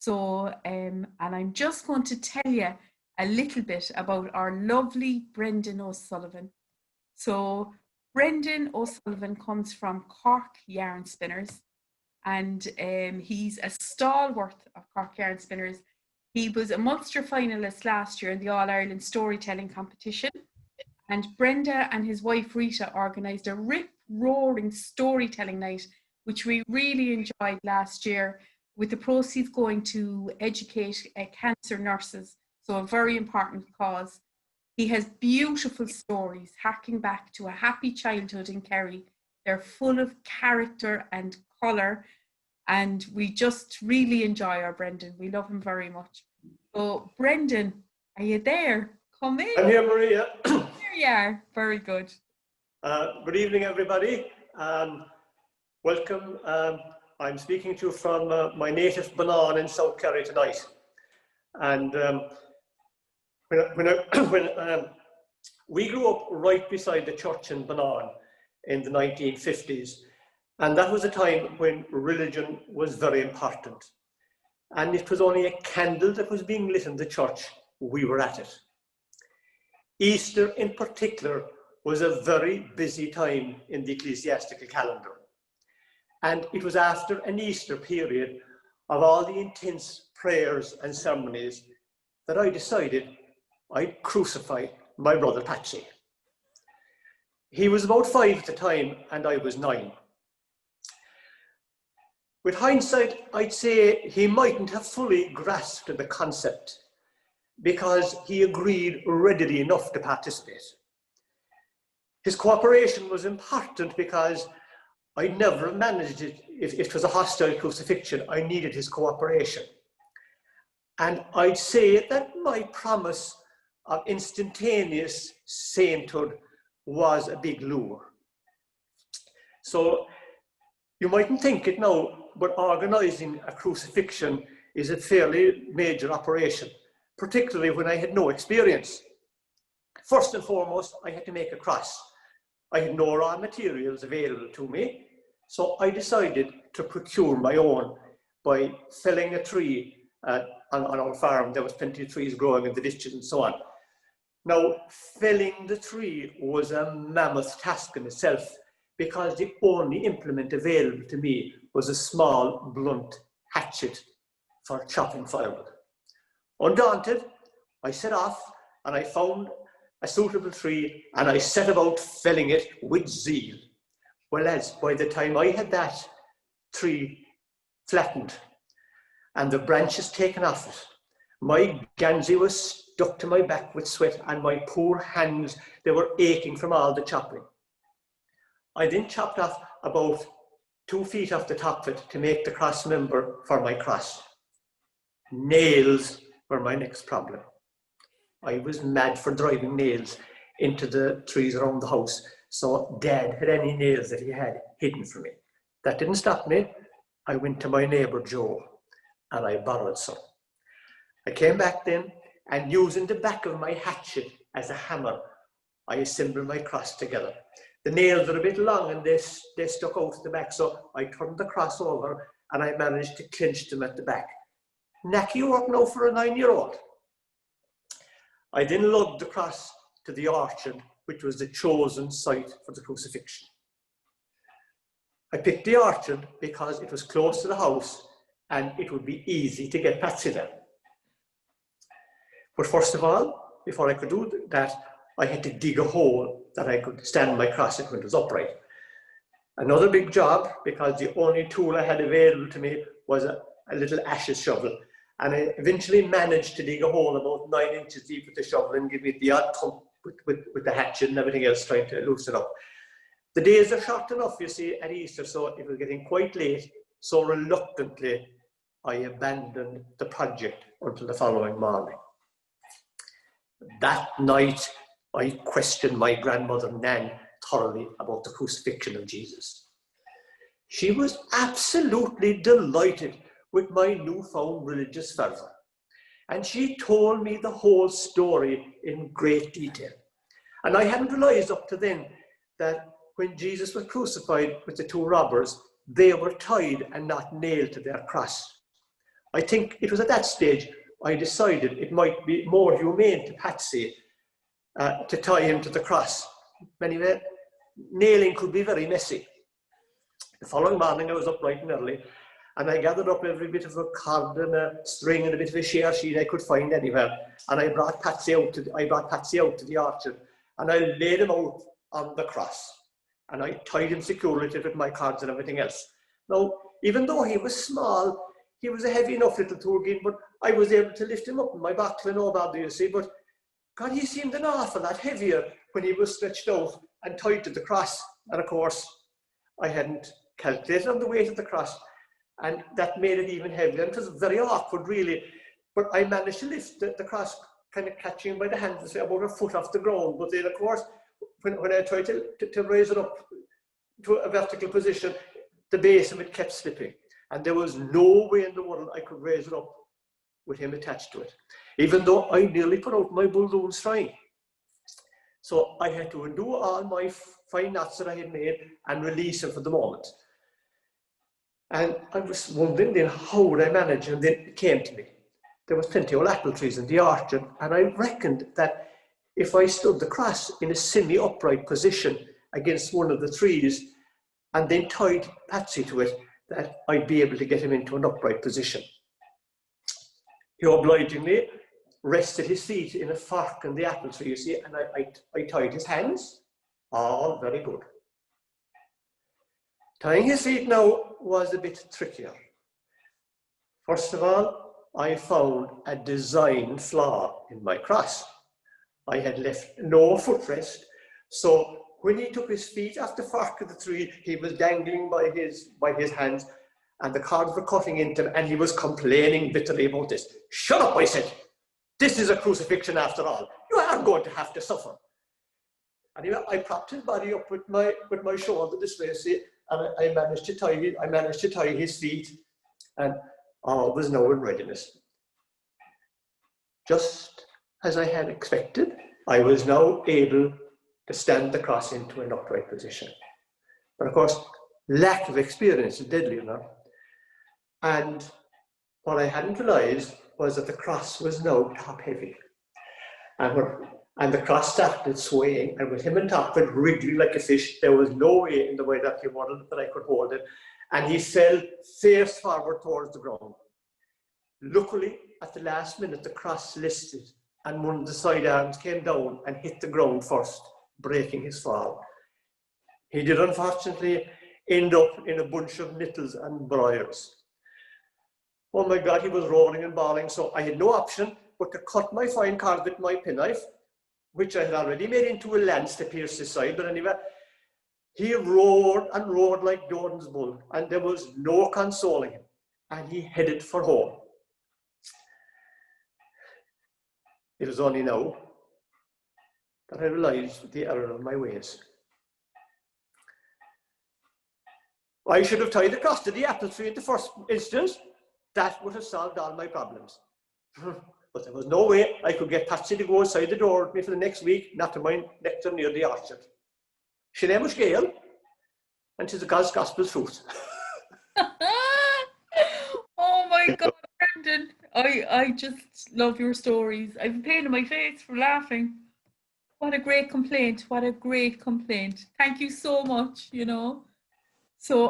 So, and I'm just going to tell you a little bit about our lovely Brendan O'Sullivan. So, Brendan O'Sullivan comes from Cork Yarnspinners, and he's a stalwart of Cork Yarnspinners. He was a Munster finalist last year in the All Ireland Storytelling Competition, and Brenda and his wife Rita organised a rip-roaring storytelling night, which we really enjoyed last year, with the proceeds going to educate cancer nurses, so a very important cause. He has beautiful stories harking back to a happy childhood in Kerry. They're full of character and colour, and we just really enjoy our Brendan. We love him very much. So, Brendan, are you there? Come in. I'm here, Maria. There you are. Very good. Good evening, everybody. Welcome. I'm speaking to you from my native Bonane in South Kerry tonight. And when we grew up right beside the church in Bonane in the 1950s, and that was a time when religion was very important. And it was only a candle that was being lit in the church. We were at it. Easter in particular was a very busy time in the ecclesiastical calendar. And it was after an Easter period of all the intense prayers and ceremonies that I decided I'd crucify my brother Patsy. He was about 5 at the time and I was 9. With hindsight, I'd say he mightn't have fully grasped the concept, because he agreed readily enough to participate. His cooperation was important because I never managed it. If it was a hostile crucifixion, I needed his cooperation. And I'd say that my promise of instantaneous sainthood was a big lure. So you mightn't think it now, but organising a crucifixion is a fairly major operation, particularly when I had no experience. First and foremost, I had to make a cross. I had no raw materials available to me, so I decided to procure my own by felling a tree on our farm. There was plenty of trees growing in the ditches and so on. Now, felling the tree was a mammoth task in itself, because the only implement available to me was a small, blunt hatchet for chopping firewood. Undaunted, I set off and I found a suitable tree and I set about felling it with zeal. Well, lads, by the time I had that tree flattened and the branches taken off it, my gansy was stuck to my back with sweat and my poor hands, they were aching from all the chopping. I then chopped off about 2 feet off the top of it to make the cross member for my cross. Nails were my next problem. I was mad for driving nails into the trees around the house, so Dad had any nails that he had hidden from me. That didn't stop me. I went to my neighbour Joe and I borrowed some. I came back then, and using the back of my hatchet as a hammer, I assembled my cross together. The nails were a bit long and they stuck out at the back, so I turned the cross over and I managed to clinch them at the back. Knacky work now for a 9-year-old. I then lugged the cross to the orchard, which was the chosen site for the crucifixion. I picked the orchard because it was close to the house and it would be easy to get Patsy there. But first of all, before I could do that, I had to dig a hole that I could stand my cross in when it was upright. Another big job, because the only tool I had available to me was a little ashes shovel. And I eventually managed to dig a hole about 9 inches deep with the shovel and give me the odd thump with the hatchet and everything else, trying to loosen it up. The days are short enough, you see, at Easter, so it was getting quite late. So reluctantly, I abandoned the project until the following morning. That night, I questioned my grandmother Nan thoroughly about the crucifixion of Jesus. She was absolutely delighted with my newfound religious fervour, and she told me the whole story in great detail. And I hadn't realised up to then that when Jesus was crucified with the 2 robbers, they were tied and not nailed to their cross. I think it was at that stage I decided it might be more humane to Patsy to tie him to the cross. Anyway, nailing could be very messy. The following morning I was up bright and early, and I gathered up every bit of a cord and a string and a bit of a share sheet I could find anywhere, and I brought Patsy out to the orchard, and I laid him out on the cross, and I tied him securely with my cords and everything else. Now, even though he was small, he was a heavy enough little turgeen, but I was able to lift him up in my back to no bother, you see. But God, he seemed an awful lot heavier when he was stretched out and tied to the cross. And of course, I hadn't calculated on the weight of the cross, and that made it even heavier. And it was very awkward, really. But I managed to lift the cross, kind of catching him by the hands, about a foot off the ground. But then, of course, when I tried to raise it up to a vertical position, the base of it kept slipping. And there was no way in the world I could raise it up with him attached to it, even though I nearly put out my balloons trying. So I had to undo all my fine knots that I had made and release him for the moment. And I was wondering then, how would I manage? And then it came to me. There was plenty of apple trees in the orchard, and I reckoned that if I stood the cross in a semi-upright position against one of the trees and then tied Patsy to it, that I'd be able to get him into an upright position. He obligingly rested his feet in a fork in the apple tree, you see, and I tied his hands. All very good. Tying his feet now was a bit trickier. First of all, I found a design flaw in my cross. I had left no footrest, so when he took his feet off the fork of the tree, he was dangling by his hands, and the cords were cutting into him, and he was complaining bitterly about this. "Shut up," I said. "This is a crucifixion after all. You are going to have to suffer." Anyway, I propped his body up with my shoulder this way, see, and I managed to tie his feet, and all was now in readiness. Just as I had expected, I was now able to stand the cross into an upright position. But of course, lack of experience is deadly, you know. And what I hadn't realized was that the cross was now top heavy. And the cross started swaying, and with him on top of it, wriggling like a fish, there was no way in the way that he wanted that I could hold it. And he fell face forward towards the ground. Luckily, at the last minute, the cross listed, and one of the side arms came down and hit the ground first, breaking his fall. He did unfortunately end up in a bunch of nettles and briars. Oh my God, he was rolling and bawling, so I had no option but to cut my fine cord with my penknife, which I had already made into a lance to pierce his side. But anyway, he roared and roared like Jordan's bull, and there was no consoling him, and he headed for home. It was only now that I realized the error of my ways. I should have tied the cross to the apple tree in the first instance. That would have solved all my problems. But there was no way I could get Patsy to go outside the door with me for the next week, not to mind nectar near the orchard. She never scale, and she's a God's gospel truth. Oh my God, Brendan. I just love your stories. I have a pain in my face for laughing. What a great complaint. What a great complaint. Thank you so much, you know. So